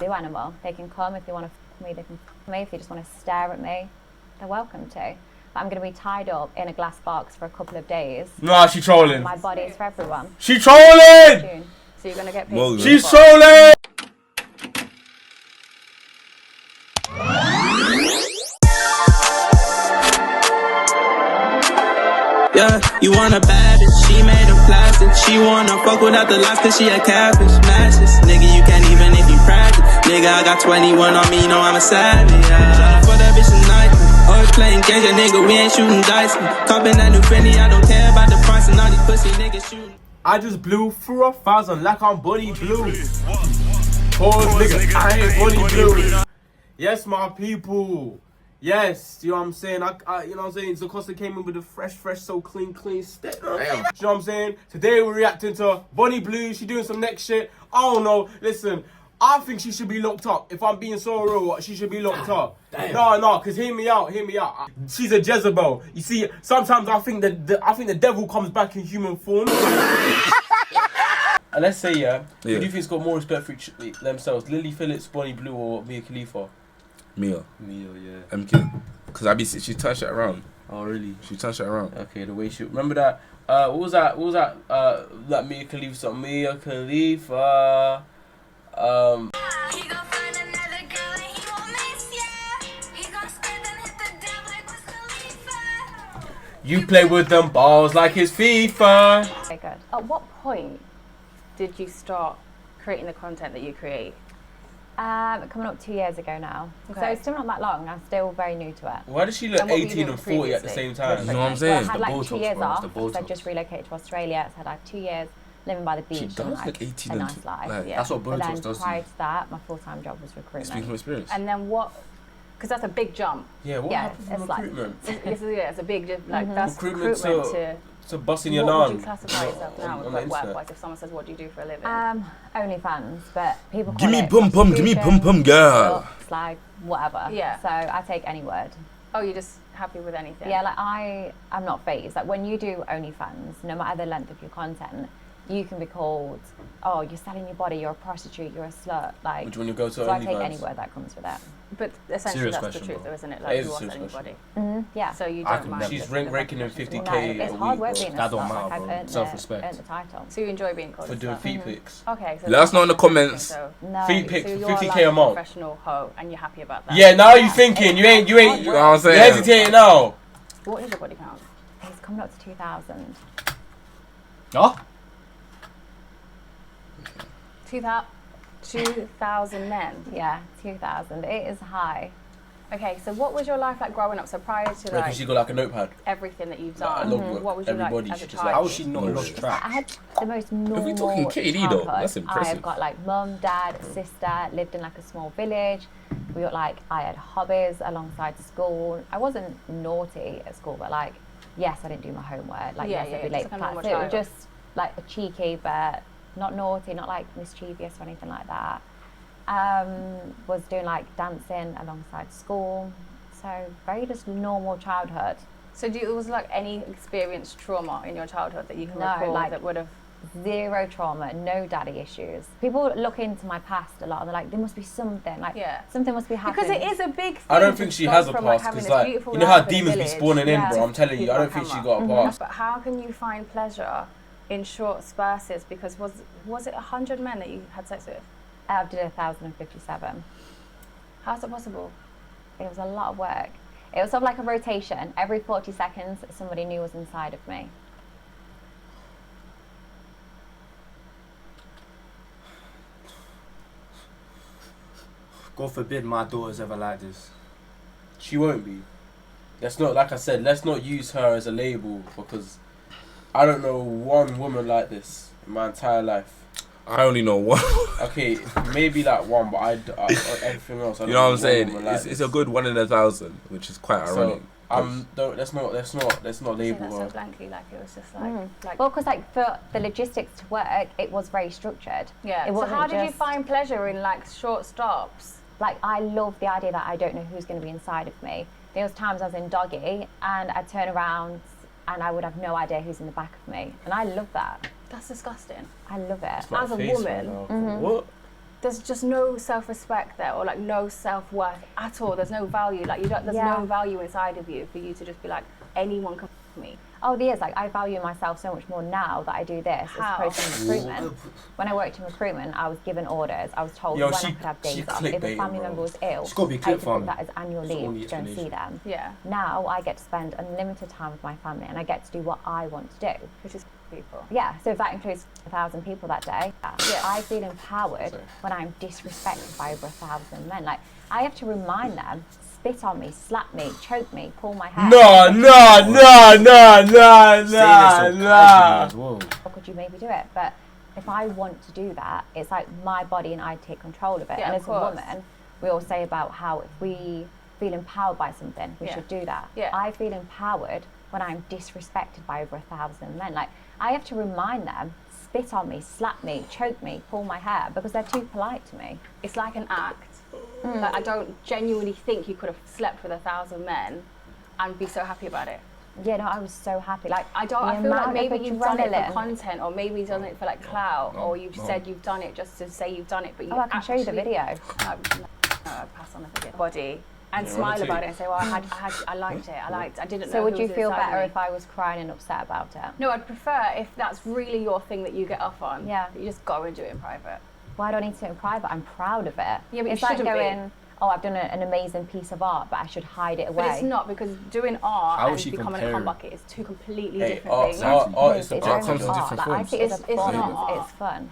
Zoo animal. They can come if they want to f me. They can f me if they just want to stare at me. They're welcome to. But I'm going to be tied up in a glass box for a couple of days. Nah, she trolling. My body is for everyone. She trolling. So you're going to get paid. She's trolling. Yeah, you want a bad bitch, she made of plastic. She wanna fuck without the lights cause she a catfish. Matches, nigga, you can't even if you practice. Nigga, I got 21 on me, know I'm a savage. Yeah. For that bitch tonight, always playing games, yeah, nigga, we ain't shooting dice. Copping that new Fendi, I don't care about the price and all these pussy niggas shooting. I just blew through 1,000 like I'm Bunny Blue. Pause, nigga, I ain't Bunny Blue. Yes, my people. Yes, you know what I'm saying? You know what I'm saying? Zachosta came in with a fresh, so clean step. You know what I'm saying? Today we're reacting to Bunny Blue. She doing some next shit. I don't know. Listen, I think she should be locked up. If I'm being so real, she should be locked up. Damn. No, cause hear me out. She's a Jezebel. You see, sometimes I think the devil comes back in human form. And let's say, who do you think's got more respect for themselves? Lily Phillips, Bunny Blue, or Mia Khalifa? Mia, yeah. MK. Because she turned it around. Oh, really? She turned it around. Okay, the way she... Remember that... what was that? That Mia Khalifa song? Mia Khalifa... You play with them balls like it's FIFA. Okay, good. At what point did you start creating the content that you create? Coming up 2 years ago now. Okay. So it's still not that long. I'm still very new to it. Why does she look 18 and 40 at the same time? You know what I'm saying? Well, I had like 2 years off because I just relocated to Australia. So I had like 2 years living by the beach. She does and, like, look 18 a and nice life. Like, yeah. that's what But Botox then does. prior to that, my full-time job was recruitment. Speaking from experience. And then what? Because that's a big jump. Yeah, what happened from recruitment? It's a big, like, that's recruitment to busting your What nan. would you classify yourself now with work-wise? If someone says, what do you do for a living? OnlyFans, but people call Give me it pum, girl. It's like, whatever. Yeah. So I take any word. Oh, you're just happy with anything? Yeah, like I'm not phased. Like when you do OnlyFans, no matter the length of your content, you can be called, oh, you're selling your body, you're a prostitute, you're a slut. Like, which when you go to so OnlyFans? I take any word that comes with it. But essentially Serious that's question, the truth, bro. though, isn't it? Like, It is you a are serious selling your question. body. Yeah. So you don't mind. She's ranking in 50k No, it's hard work being a That don't slut. matter, Like, I've bro. earned Self-respect. earned the title. So you enjoy being called For a doing slut? feet pics. Okay. So Let us know in the comments. So No. Feet pics so for you're 50k like a month. professional hoe, and you're happy about that? Yeah, now you thinking. You ain't. You know what I'm You're saying? hesitating now. What is your body count? It's coming up to 2,000. Huh? 2,000 men. Yeah, 2,000. It is high. Okay, so what was your life like growing up? So prior to Because like she got like a notepad. everything that you've Like, done, a logbook. what was you Everybody, like as she a just child? like- How has she not lost I track? had the most normal we talking KD though, childhood. that's impressive. I've got like mum, dad, sister, lived in like a small village. We got like, I had hobbies alongside school. I wasn't naughty at school, but like, yes, I didn't do my homework. Like, Yeah, yes, yeah, I'd be just late like for a class. normal So it was child. just like a cheeky, but not naughty, not like mischievous or anything like that. Was doing like dancing alongside school. So very just normal childhood. So was like any experienced trauma in your childhood that you can No, recall like- that would have? Zero trauma, no daddy issues. People look into my past a lot and they're like, there must be something, like something must be happening. Because it is a big thing. I don't to think she go has a from, past having because this like beautiful you know how life in a demons be village spawning in, Yeah. bro. I'm telling you, I People don't think she camera. got a past. But how can you find pleasure in short spurts? Because was it 100 men that you had sex with? I did 1,057. How's it possible? It was a lot of work. It was sort of like a rotation. Every 40 seconds, somebody new was inside of me. God forbid my daughter's ever like this. She won't be. Let's not, like I said, let's not use her as a label because I don't know one woman like this in my entire life. I only know one. Okay, maybe like one, but I everything else. I You don't know what I'm saying? one woman like It's a good 1 in 1,000, which is quite ironic. let's not label That so her. blankly, like it was just like. Well, because like for the logistics to work, it was very structured. Yeah. It So wasn't how did you just- find pleasure in like short stops? Like, I love the idea that I don't know who's going to be inside of me. There was times I was in doggy and I'd turn around and I would have no idea who's in the back of me. And I love that. That's disgusting. I love it. It's like As a face woman, right now. What? there's just no self-respect there, or like no self-worth at all. There's no value. Like there's no value inside of you for you to just be like, anyone can f me. Oh, there is. Like, I value myself so much more now that I do this How? as opposed to recruitment. When I worked in recruitment, I was given orders. I was told Yo, when she- I could have she days off. If a clickbait, family bro. member was ill, She's gotta be I had clip to farming. put that as annual That's all leave the to go and see explanation. them. Yeah, Now I get to spend unlimited time with my family and I get to do what I want to do. which is people. Yeah, so if that includes 1,000 people that day, I feel empowered when I'm disrespected by over 1,000 men. Like, I have to remind them, spit on me, slap me, choke me, pull my hair. No. Saying it so casually as well. Or could you maybe do it? But if I want to do that, it's like my body and I take control of it. Yeah, and of as course. a woman, we all say about how if we feel empowered by something, we Yeah. should do that. Yeah. I feel empowered when I'm disrespected by over 1,000 men. Like, I have to remind them, spit on me, slap me, choke me, pull my hair, because they're too polite to me. It's like an act. Like, I don't genuinely think you could have slept with 1,000 men and be so happy about it. Yeah, no, I was so happy. Like, I feel like maybe you've done it for content, or maybe you've done it for like clout, or you've said you've done it just to say you've done it, but you Oh, I can show you the actually- video. No, I'd pass on the video. Body. And smile about it and say, well, I liked it. I didn't know. So would who you was feel inside better me. if I was crying and upset about it? No, I'd prefer if that's really your thing that you get off on. Yeah. that you just go and do it in private. Why do I need to do it in private? I'm proud of it. Yeah, but you it's like shouldn't be. going, oh, I've done an amazing piece of art, but I should hide it away. But it's not, because doing art How and is she becoming a comparing? cum bucket is two completely Hey, different art, things. art is It's art very comes in much different art. Like, I forms. see it as a It's not performance. art. It's fun.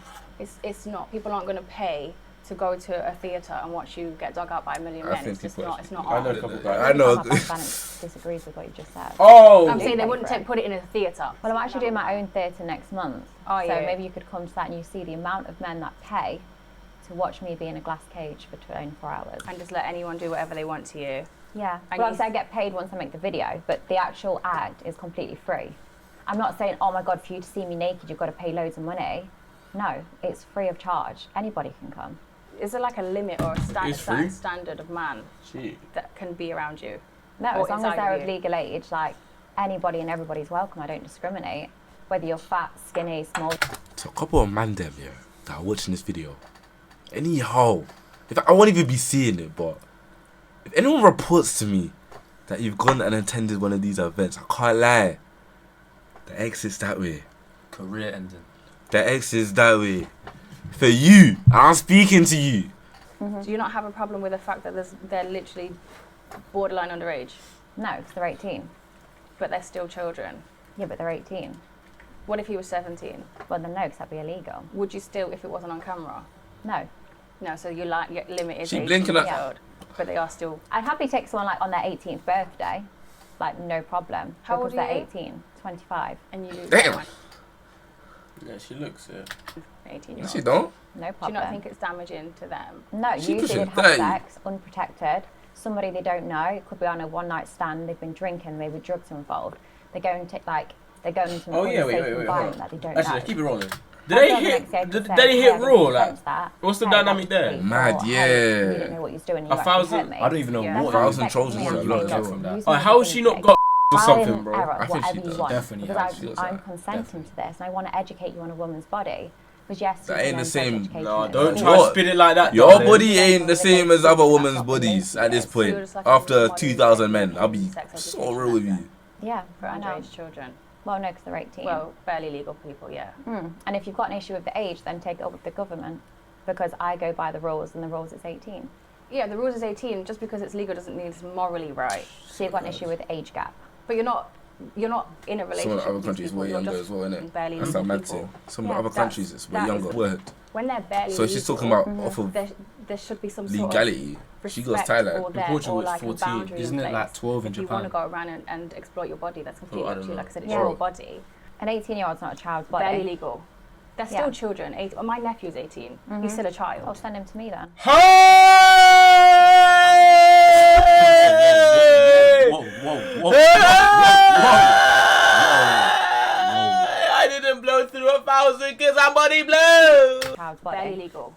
It's not. People aren't going to pay to go to a theatre and watch you get dug out by a million I men. think It's just people not. It's actually- not I art. know a couple that- guys. I know. My bank disagrees with what you just said. Oh. I'm saying they pay wouldn't for it. put it in a theatre. Well, I'm actually doing my own theatre next month. Oh, so yeah. maybe you could come to that and you see the amount of men that pay to watch me be in a glass cage for 24 hours. And just let anyone do whatever they want to you. Yeah, And well, you- obviously I get paid once I make the video, but the actual act is completely free. I'm not saying, oh my God, for you to see me naked, you've got to pay loads of money. No, it's free of charge. Anybody can come. Is there like a limit or a It's free? certain standard of man Shit. that can be around you? No, Or as long as inside they're of of you. legal age, like anybody and everybody's welcome. I don't discriminate. Whether you're fat, skinny, small. So a couple of man them, yeah, that are watching this video. Anyhow, if I won't even be seeing it, but if anyone reports to me that you've gone and attended one of these events, I can't lie. The exit's that way. Career ending. The exit's that way. For you, and I'm speaking to you. Do you not have a problem with the fact that they're literally borderline underage, No, because they're 18. but they're still children? Yeah, but they're 18. What if he was 17? Well, then no, because that'd be illegal. Would you still, if it wasn't on camera? No. No, so your limit is She 18 blinking years at- old, but they are still. I'd happily take someone like on their 18th birthday. Like, no problem. How old because are they're you? 18, 25. And you lose Damn. that Yeah, she looks. Yeah. 18 No, years she old. don't. No Do you problem. not think it's damaging to them? No, She usually pushing they'd have 30. sex unprotected. Somebody they don't know. It could be on a one-night stand. They've been drinking. Maybe drugs are involved. They're going to they're going into an Oh yeah, unsafe wait. Hold environment on. that they don't Actually, know. let's keep it rolling. Did My they dog hit? makes it Did say, they hit "Hey, I raw? didn't Like, sense that. what's the Hey, dynamic that's there? cheap," Mad, or, "Hey, yeah. you didn't know what you was doing. And you 1,000 actually hurt me." I don't even know Yeah. what. 1,000 Respect trolls me is and a say lot no. of from that. Use Oh, my how has she not thing. got or Trial something, and bro? error, I think she whatever you does. want. Definitely Because has. She does I'm that. consenting to this, and I want to educate you on a woman's body. Because yes, That you ain't can the learn sex same- education No, at don't school. try to spin it like that. Your darling. body ain't the same as other women's bodies at this So point. you're just like a After modern 2,000 day men, I'll be sex so education real with lesson you. Yeah, for I know. underage children. Well, no, because they're 18. Well, barely legal people, yeah. And if you've got an issue with the age, then take it up with the government. Because I go by the rules, and the rules is 18. Yeah, the rules is 18. Just because it's legal doesn't mean it's morally right. So you've got an issue with the age gap. But you're not in a Some relationship of the other with these countries people. were You're younger just as well, innit? barely That's legal how mad people. thing. Some Yeah, of the other that's- countries it's way that is- younger. Word. When they're barely So legal, she's talking about off of there should be some legality. sort of She goes respect Thailand. or there, Portugal or it's like 14. a boundary Isn't in it like place. 12 in if you Japan? want to go around and exploit your body, that's completely I up to don't you. know. Like I said, it's Yeah. your body. An 18-year-old's not a child's body. Barely legal. They're still Yeah. children. My nephew's 18. He's still a child. Oh, send him to me then. Hey! Whoa, whoa, whoa. I didn't blow through 1,000 because I'm body blow. Child's Barely body. legal.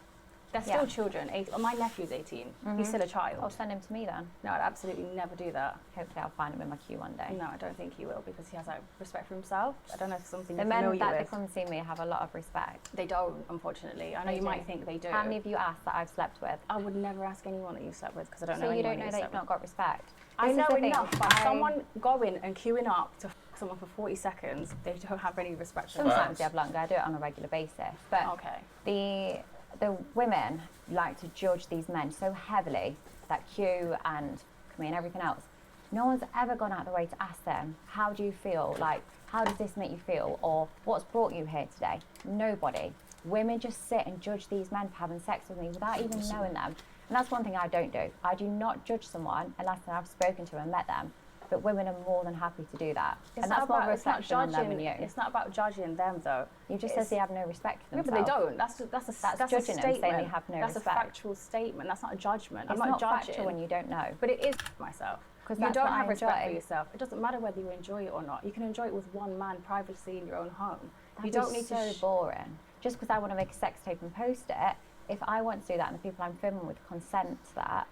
They're still children. My nephew's 18. He's still a child. I'll send him to me then. No, I'd absolutely never do that. Hopefully I'll find him in my queue one day. No, I don't think he will because he has like respect for himself. I don't know if it's something The you're men familiar that with. come see me have a lot of respect. They don't, unfortunately. I know They you do. might think they do. How many of you asked that I've slept with? I would never ask anyone that you've slept with because I don't know So you anyone don't know you've that slept you've not got respect? I This is know the thing, enough, but I- someone going and queuing up to someone for 40 seconds, they don't have any respect for Sometimes themselves. they have longer. I do it on a regular basis. But Okay. the women like to judge these men so heavily that queue and me and everything else. No one's ever gone out of the way to ask them, how do you feel? Like, how does this make you feel? Or what's brought you here today? Nobody. Women just sit and judge these men for having sex with me without even knowing them. And that's one thing I don't do. I do not judge someone unless I've spoken to them and met them. But women are more than happy to do that. It's and not that's more about, of a it's not reflection on them judging. and you. It's not about judging them though. You just It's- said they have no respect for Yeah, themselves. but they don't. That's a judging them, saying statement. they have no that's respect. a factual statement. That's not a judgment. It's I'm not not judging factual when you don't know. But it is myself. 'Cause You that's don't what have I respect for enjoy. yourself. It doesn't matter whether you enjoy it or not. You can enjoy it with one man privately in your own home. That'd you don't be need so to. boring. Just because I want to make a sex tape and post it, if I want to do that and the people I'm filming with consent to that,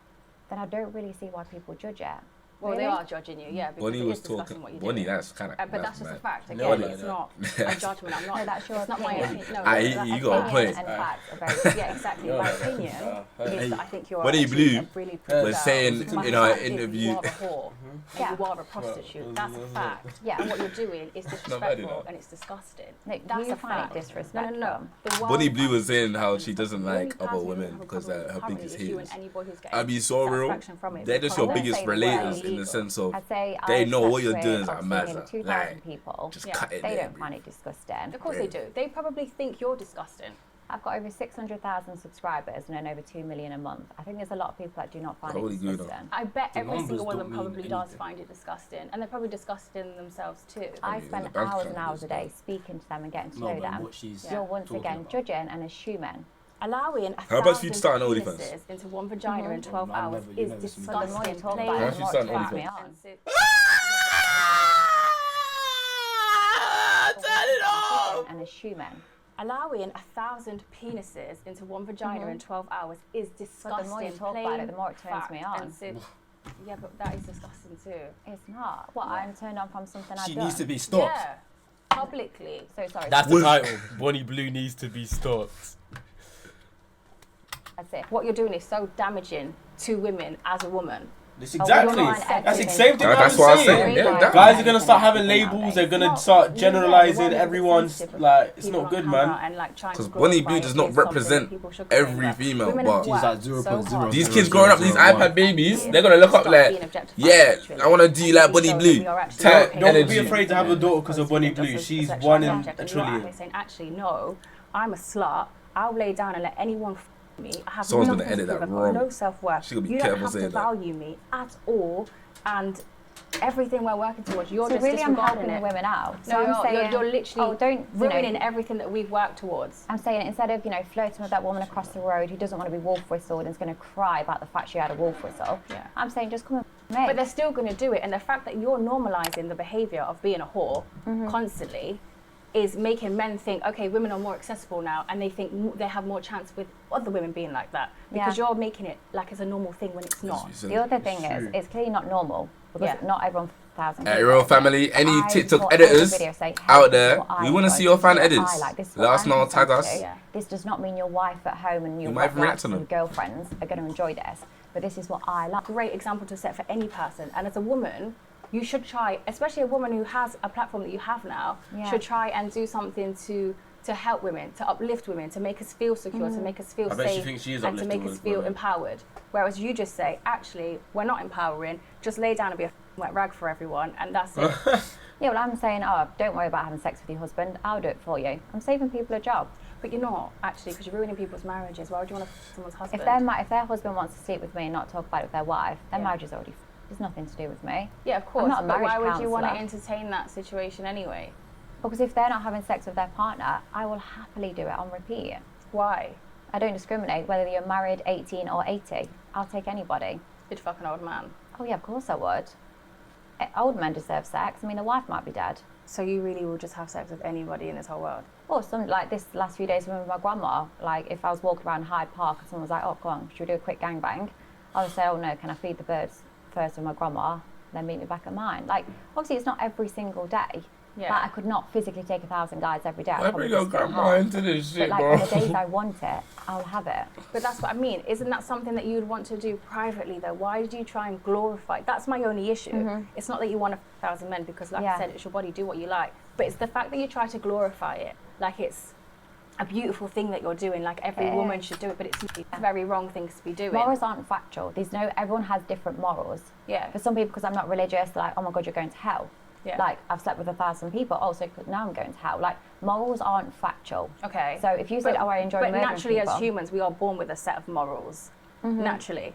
then I don't really see why people judge it. Well, Really? they are judging you, yeah, because Bonnie it was is discussing talking. what you're Bonnie, doing. that's kind of. But that's just a fact. No, Again, no, it's no. not a judgment. I'm not. No, that's your it's not my opinion. opinion. No, Aye, that's you got a Opinions point. and facts are very Yeah, exactly. My opinion is that I think you're When he actually blew, a really was pretty girl. saying My in our fact is interview- you are a whore Yeah. and you are a prostitute. That's a fact. Yeah. And what you're doing is not bad, disrespectful you know. and it's disgusting. No, That's you a find it fact. disrespectful. No. The Bonnie world Blue was saying understands how that she doesn't the only like other person who women have a because problem they're her currently biggest is you and haters. anybody who's I'll getting be so real. satisfaction from it. They're just Because your I biggest wouldn't say relators they're in the illegal. sense of I'd say they I've know slept what you're with doing is a obviously matter. nearly 2,000 Like, people. just Yeah. cut it They there, don't bro. find it disgusting. Of course they do. They probably think you're disgusting. I've got over 600,000 subscribers and earn over 2 million a month. I think there's a lot of people that do not find Holy it good. disgusting. I bet The every numbers single one of don't them probably mean does anything. find it disgusting, and they're probably disgusting themselves too. I mean, spend the bank hours and account hours a is day speaking to them and getting to No, know but them. what she's You're once talking again about. judging and assuming. Allowing How about you 1,000 start an OnlyFans? penises into one vagina in 12 I've hours never- you is never seen me. But the more you disgusting. talk Plain about How it, about the you more start it an turns me OnlyFans? on. Turn it off! And assuming. Allowing 1,000 penises into one vagina in 12 hours is disgusting. But the more you talk about plain it, the more it turns fact. me on. And yeah, but that is disgusting too. It's not. What, I'm turned on from something I've She done? needs to be stopped. Yeah, publicly. So sorry. That's the title. Bonnie Blue needs to be stopped. That's it. What you're doing is so damaging to women as a woman. That's you're exactly. not That's the everything. same thing That's I what I was was saying. saying. Yeah, Really? that- Guys are gonna start having Everything labels. nowadays. They're gonna Not- start yeah, the generalizing world is everyone's sensitive. like. It's People not good, come man. out and, like, try and Because glorify Bonnie Blue it does is not something represent people should every claim. female, Women but- have She's at worked so 0.0. hard These to kids growing up, these iPad babies, they're gonna look up stop like, being objectified yeah, sexually. I want to do you like Bonnie Show that Blue. we are actually Type okay. Don't energy. be afraid to have a daughter because of Bonnie Because Blue. of She's sexual one in object. a And you are trillion. actually saying, actually, no, I'm a slut. I'll lay down and let anyone me. I have Someone's gonna nothing edit to prove. that I've got wrong. no self-worth. She gonna be You careful don't have to saying that. value me at all, and everything we're working towards, you're So just really, I'm disregarding helping it. the women out. So No, I'm you're, saying, you're literally oh, don't ruining know, everything that we've worked towards. I'm saying instead of flirting with that woman across the road who doesn't want to be wolf whistled and is going to cry about the fact she had a wolf whistle. Yeah. I'm saying just come and me. But they're still going to do it, and the fact that you're normalising the behaviour of being a whore constantly is making men think, okay, women are more accessible now, and they think they have more chance with other women being like that because Yeah. you're making it like it's a normal thing when it's not. The other thing is, it's clearly not normal because Yeah. not everyone. Hey, real family, any I TikTok put every editors video saying, hey, out this is there, what I we want to enjoy, see your this is fan what I edits. like, this is Let what us I'm know, tag consent us. to. Yeah. This does not mean your wife at home and your might even react to them. girlfriends are going to enjoy this, but this is what I like. Great example to set for any person, and as a woman, you should try, especially a woman who has a platform that you have now, Yeah. should try and do something to help women, to uplift women, to make us feel secure, to make us feel I bet she safe, thinks she is and to uplifting make us feel women. empowered. Whereas you just say, actually, we're not empowering, just lay down and be a wet rag for everyone, and that's it. Yeah, well, I'm saying, oh, don't worry about having sex with your husband. I'll do it for you. I'm saving people a job. But you're not, actually, because you're ruining people's marriages. Why would you want to f someone's husband? If their husband wants to sleep with me and not talk about it with their wife, their Yeah. marriage is already. There's nothing to do with me. Yeah, of course, not a but why marriage would you want to counsellor. entertain that situation anyway? Because if they're not having sex with their partner, I will happily do it on repeat. Why? I don't discriminate whether you're married, 18 or 80. I'll take anybody. You'd fuck an old man. Oh yeah, of course I would. Old men deserve sex. I mean, the wife might be dead. So you really will just have sex with anybody in this whole world? Or some, like this last few days with my grandma, like if I was walking around Hyde Park and someone was like, oh, come on, should we do a quick gangbang? I would say, oh no, can I feed the birds first with my grandma, then meet me back at mine? Like, obviously it's not every single day. Yeah. Like, I could not physically take 1,000 guys every day. Why bring your grandma into this shit, but like bro? on the days I want it, I'll have it. But that's what I mean. Isn't that something that you'd want to do privately, though? Why did you try and glorify? That's my only issue. It's not that you want 1,000 men, because, like I said, it's your body. Do what you like. But it's the fact that you try to glorify it, like it's a beautiful thing that you're doing, like every woman should do it. But it's very wrong things to be doing. Morals aren't factual. Everyone has different morals. Yeah. For some people, because I'm not religious, they're like, oh my God, you're going to hell. Yeah. Like, I've slept with 1,000 people, so now I'm going to hell. Like, morals aren't factual. Okay. So if you said, I enjoy murdering people. But naturally, as humans, we are born with a set of morals. Naturally.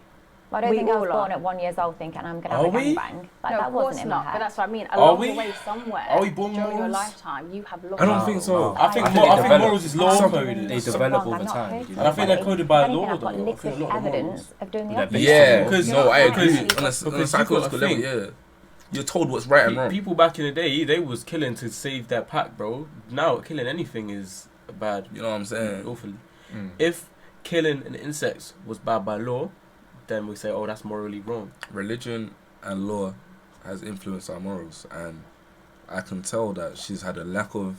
Well, I don't think I was born at 1 year old thinking I'm going to have a gangbang. Like, no, that of course wasn't in my not. head. But that's what I mean. Along the way, somewhere, Are we born during your morals? lifetime, you have lost. I don't think so. I think morals is law coded. They develop over time. And I think they're coded by law, I've got though. I liquid think a lot of evidence of doing the opposite. Yeah, Because- no, I agree. because- On a because psychological you've got to level, think. yeah. You're told what's right and wrong. People back in the day, they was killing to save their pack, bro. Now, killing anything is bad. You know what I'm saying? Awfully. If killing an insect was bad by law, then we say, oh, that's morally wrong. Religion and law has influenced our morals, and I can tell that she's had a lack of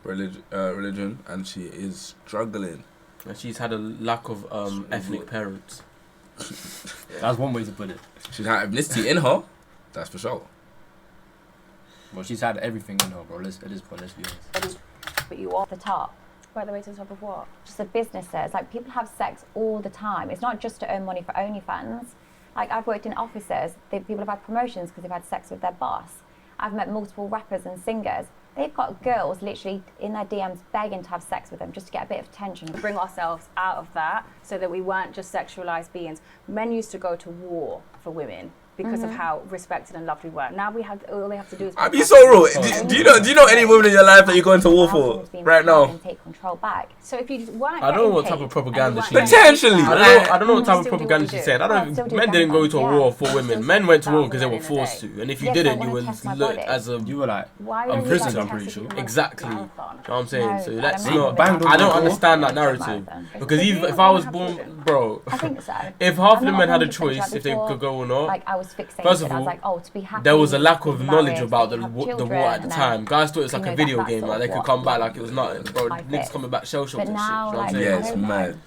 religion, and she is struggling. And she's had a lack of ethnic parents. That's one way to put it. She's had ethnicity in her, that's for sure. Well, she's had everything in her, bro. At this point, let's be honest. But you are the top. By the way, to the top of what? Just the businesses. Like, people have sex all the time. It's not just to earn money for OnlyFans. Like, I've worked in offices. People have had promotions because they've had sex with their boss. I've met multiple rappers and singers. They've got girls literally in their DMs begging to have sex with them just to get a bit of attention. Bring ourselves out of that so that we weren't just sexualized beings. Men used to go to war for women because of how respected and loved we were. Now all they have to do is... I'd be so real. Do you know any woman in your life that you're going to war for right now? And take control back. So if you weren't I don't know what getting type of paid propaganda and she you weren't Potentially. I don't know what type of Still do propaganda what she you said. do. Still do Men didn't go to a gangbang, war for yeah. women. Still Men went to war 1,000 because they were men in a forced day. to. And if you Yes, didn't, I you wanna were test my looked body. as a... You were like, Why I'm are you prison, guys I'm pretty testing sure. people on Exactly. marathon? You know what I'm saying? No, So I let's don't not... banged on I the don't door. understand that Marathon. narrative. Because But even you if I was wanna have born... children. Bro, I think so. if half I'm the not men had a 100% choice sure if they before, could go or not... Like, I was fixated. First of I was all, like, oh, to be happy. there was a lack of with knowledge marriage, about they the have war at the children, time. and then, Guys thought it was like you a know, video that's game, sort like of they could what come back like it was nothing. Bro, life niggas is. coming back shell shocked But and shit. now, You know what like, I'm I Yeah, saying? it's don't know. mad.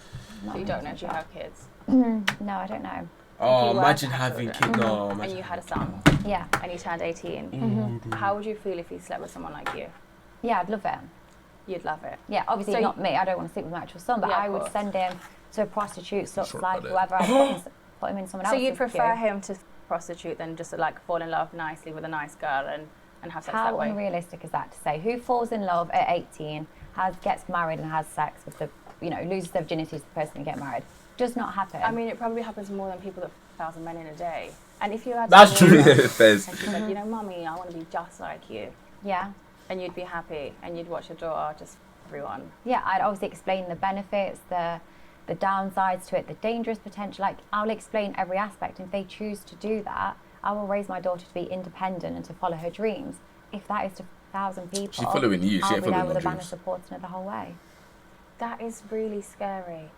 So you don't know if you have kids. No, I don't know. Oh, If you were imagine to have having children kids. No, and imagine. you had a son Yeah. and you turned 18, how would you feel if you slept with someone like you? Yeah, I'd love it. You'd love it. Yeah, obviously So not me. I don't want to sleep with my actual son, but Yeah, I of would course. send him to a prostitute, sort Sure of like about it. whoever I put him in someone So else's you'd prefer queue. him to prostitute than just to like fall in love nicely with a nice girl and have sex How that way? unrealistic is that to say? Who falls in love at 18, gets married and has sex with the, loses their virginity to the person and get married? Does not happen. I mean, it probably happens more than people that 1,000 men in a day. And if you had That's someone true. else Fez. and she said, Mummy, I want to be just like you, yeah. and you'd be happy and you'd watch your daughter just everyone. Yeah, I'd obviously explain the benefits, the downsides to it, the dangerous potential. Like, I'll explain every aspect. If they choose to do that, I will raise my daughter to be independent and to follow her dreams. If that is to 1,000 people, She's following you, she I'll ain't be there following with her a banner dreams. supporting her the whole way. That is really scary.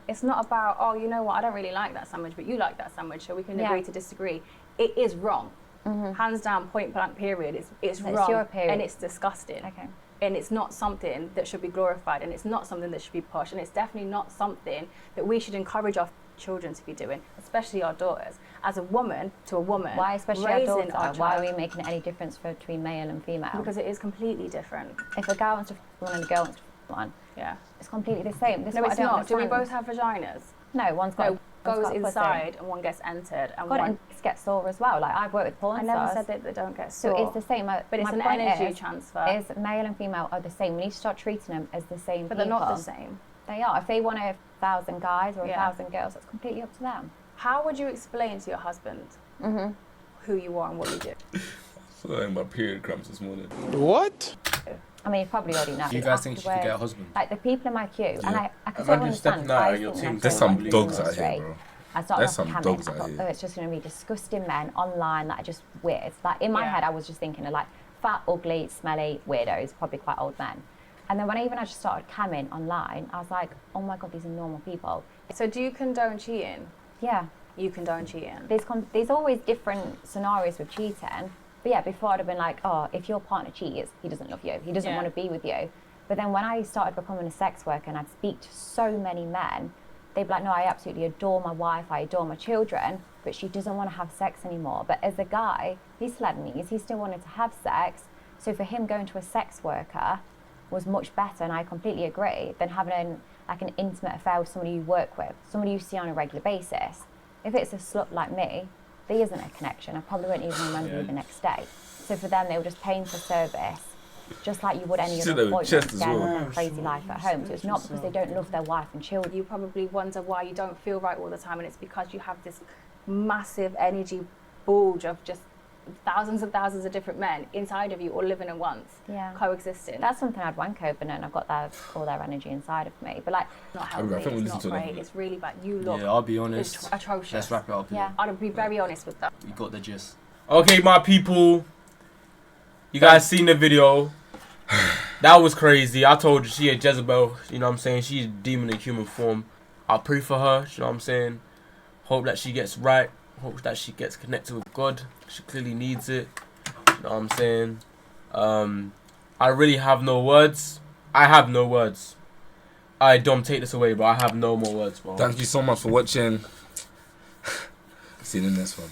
It's not about, oh, you know what, I don't really like that sandwich, but you like that sandwich, so we can Yeah. agree to disagree. It is wrong. Hands down, point blank, period. It's It's wrong. your period. And it's disgusting. Okay. And it's not something that should be glorified, and it's not something that should be pushed, and it's definitely not something that we should encourage our children to be doing, especially our daughters. As a woman to a woman, Why, especially our raising daughter? our Why are child- we making any difference between male and female? Because it is completely different. if a guy wants to f one and a girl wants to f one, Yeah. it's completely the same. This is No, what it's I don't not. Do we both understand. have vaginas? No, one's got. No, one's goes got a pussy. inside and one gets entered, and God, one. and it gets sore as well. Like, I've worked with porn I never stars. said that they don't get So sore. it's the same. But it's my an point energy is, transfer. Is male and female are the same. We need to start treating them as the same But people. they're not the same. They are. If they want 1,000 guys or Yeah. 1,000 girls, that's completely up to them. How would you explain to your husband who you are and what you do? So my period cramps this morning. I mean, you probably already know. Do you guys think she should Afterwards, get a husband? Like, the people in my queue, and I can Imagine totally understand. stepping out guys and your think team they're There's so some lucky dogs in out here, industry. bro. I started There's off some panic. dogs I out thought, here. oh, it's just going to be disgusting men online that are just weird. Like, in my Yeah. head, I was just thinking of like fat, ugly, smelly weirdos, probably quite old men. And then when I just started camming online, I was like, oh my God, these are normal people. So do you condone cheating? Yeah. You condone cheating? There's always different scenarios with cheating. But yeah, before I'd have been like, oh, if your partner cheats, he doesn't love you. He doesn't want to be with you. But then when I started becoming a sex worker and I'd speak to so many men, they'd be like, no, I absolutely adore my wife, I adore my children, but she doesn't want to have sex anymore. But as a guy, he still had needs, he still wanted to have sex. So for him, going to a sex worker was much better, and I completely agree, than having an intimate affair with somebody you work with, somebody you see on a regular basis. If it's a slut like me, there isn't a connection. I probably won't even remember you the next day. So for them, they were just paying for service, just like you would any other appointment, getting their crazy life at home. So it's not because they don't love their wife and children. You probably wonder why you don't feel right all the time, and it's because you have this massive energy bulge of just thousands of different men inside of you, all living at once, coexisting. That's something I'd wank over, and I've got all their energy inside of me. But like, not healthy, it's not great, it's really bad. You look, yeah, I'll be honest, it's atrocious. Let's wrap it up. Yeah, I'll be very honest with that. You got the gist. Okay, my people, you guys seen the video. That was crazy. I told you, she a Jezebel, you know what I'm saying? She's a demon in human form. I'll pray for her, you know what I'm saying? Hope that she gets right. Hope that she gets connected with God. She clearly needs it. You know what I'm saying? I really have no words. I have no words. I don't take this away, but I have no more words, bro. Thank you so much for watching. See you in the next one.